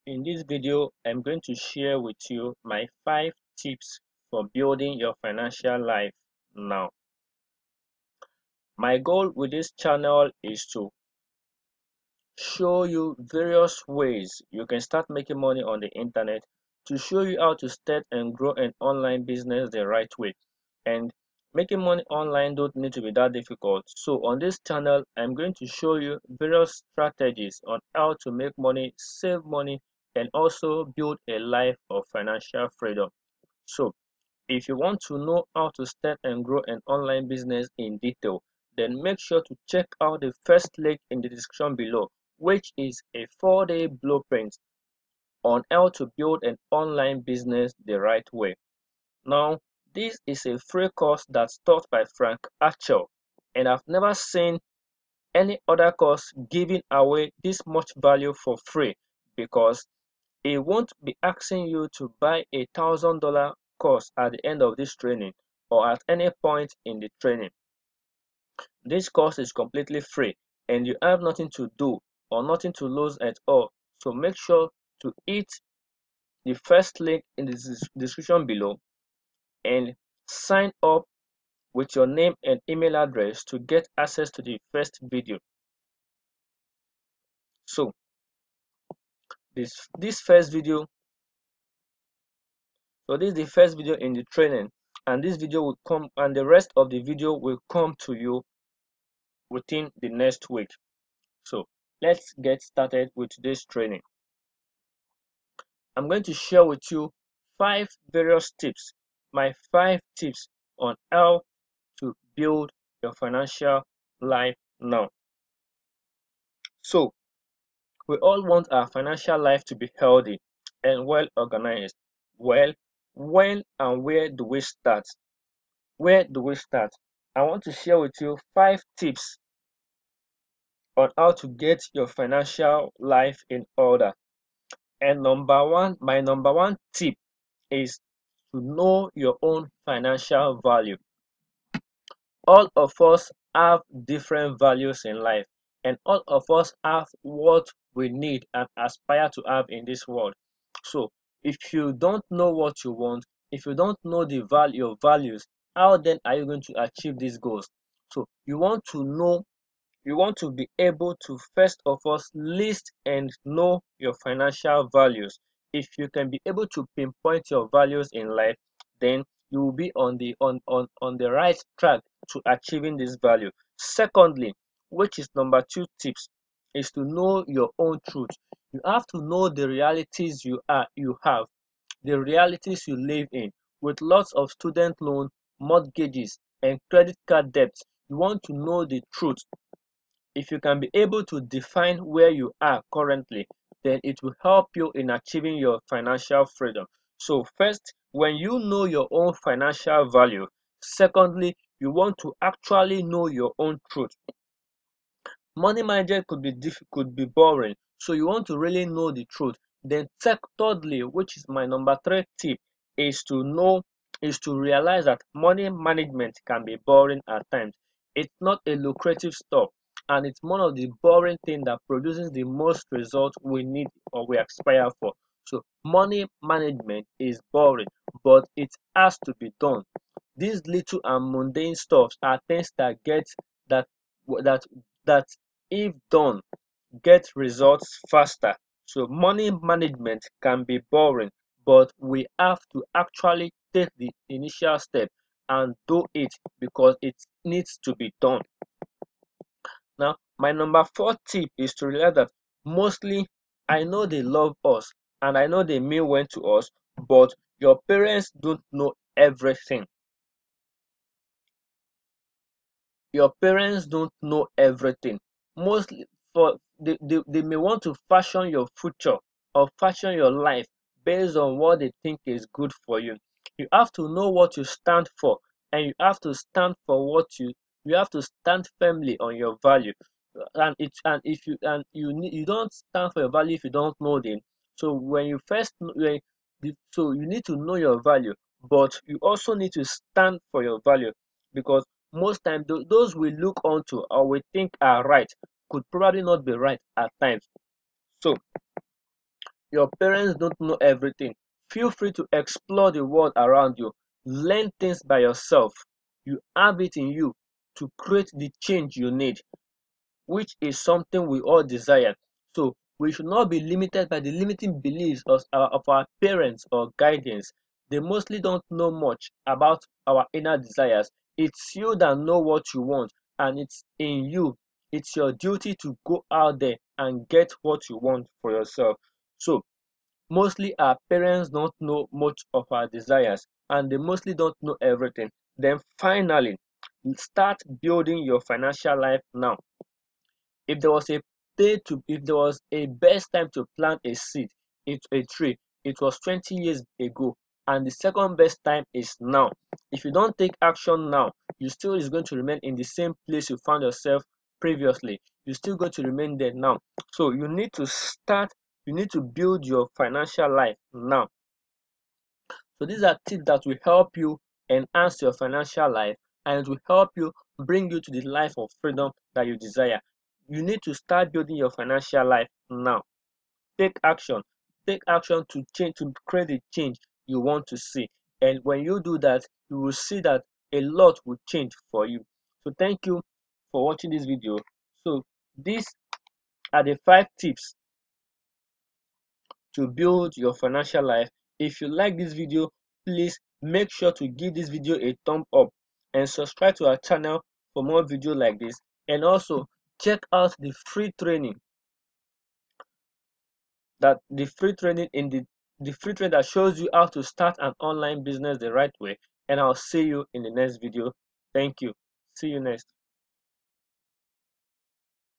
In this video, I'm going to share with you my 5 tips for building your financial life now. My goal with this channel is to show you various ways you can start making money on the internet, to show you how to start and grow an online business the right way. And making money online don't need to be that difficult. So on this channel, I'm going to show you various strategies on how to make money, save money, and also build a life of financial freedom. So if you want to know how to start and grow an online business in detail, then make sure to check out the first link in the description below, which is a 4-day blueprint on how to build an online business the right way. Now, this is a free course that's taught by Frank Archer, and I've never seen any other course giving away this much value for free, because he won't be asking you to buy a $1,000 course at the end of this training or at any point in the training. This course is completely free and you have nothing to do or nothing to lose at all. So make sure to hit the first link in the description below and sign up with your name and email address to get access to the first video. So this first video So this is the first video in the training, and this video will come, and the rest of the video will come to you within the next week. So let's get started with today's training. I'm going to share with you 5 various tips, my 5 tips on how to build your financial life now. So we all want our financial life to be healthy and well organized. Well, when and where do we start? Where do we start? I want to share with you 5 tips on how to get your financial life in order. And my number one tip is to know your own financial value. All of us have different values in life, and all of us have what we need and aspire to have in this world. So if you don't know what you want, if you don't know the value of values, how then are you going to achieve these goals? So you want to be able to first of all list and know your financial values. If you can be able to pinpoint your values in life, then you will be on the right track to achieving this value. Secondly, which is number 2 tips, is to know your own truth. You have to know the realities you have, the realities you live in. With lots of student loan, mortgages, and credit card debts, you want to know the truth. If you can be able to define where you are currently, then it will help you in achieving your financial freedom. So first, when you know your own financial value, secondly, you want to actually know your own truth. Money management could be boring, so you want to really know the truth. Then thirdly, which is my number 3 tip, is to realize that money management can be boring at times. It's not a lucrative stuff, and it's one of the boring things that produces the most results we need or we aspire for. So money management is boring, but it has to be done. These little and mundane stuffs are things that that that if done get results faster. So money management can be boring, but we have to actually take the initial step and do it because it needs to be done. Now, my number 4 tip is to realize that mostly I know they love us and I know they mean well to us, but your parents don't know everything. Your parents don't know everything. Mostly they may want to fashion your future or fashion your life based on what they think is good for you. You have to know what you stand for, and you have to stand for you have to stand firmly on your value. You don't stand for your value if you don't know them. So when you first so you need to know your value, but you also need to stand for your value, because most times those we look onto or we think are right could probably not be right at times. So Your parents don't know everything. Feel free to explore the world around you. Learn things by yourself. You have it in you to create the change you need, which is something we all desire. So we should not be limited by the limiting beliefs of our parents or guardians. They mostly don't know much about our inner desires. It's you that know what you want, and it's in you. It's your duty to go out there and get what you want for yourself. So mostly our parents don't know much of our desires, and they mostly don't know everything. Then finally, start building your financial life now. If there was a best time to plant a seed into a tree, it was 20 years ago, and the second best time is now. If you don't take action now, you still is going to remain in the same place you found yourself previously. You're still going to remain there now. So you need to build your financial life now. So these are tips that will help you enhance your financial life, and it will help you bring you to the life of freedom that you desire. You need to start building your financial life now. Take action. Take action to change, to create the change you want to see. And when you do that, you will see that a lot will change for you. So thank you for watching this video. So these are the 5 tips to build your financial life. If you like this video, please make sure to give this video a thumb up and subscribe to our channel for more videos like this. And also check out the free training that shows you how to start an online business the right way. And I'll see you in the next video. Thank you. See you next.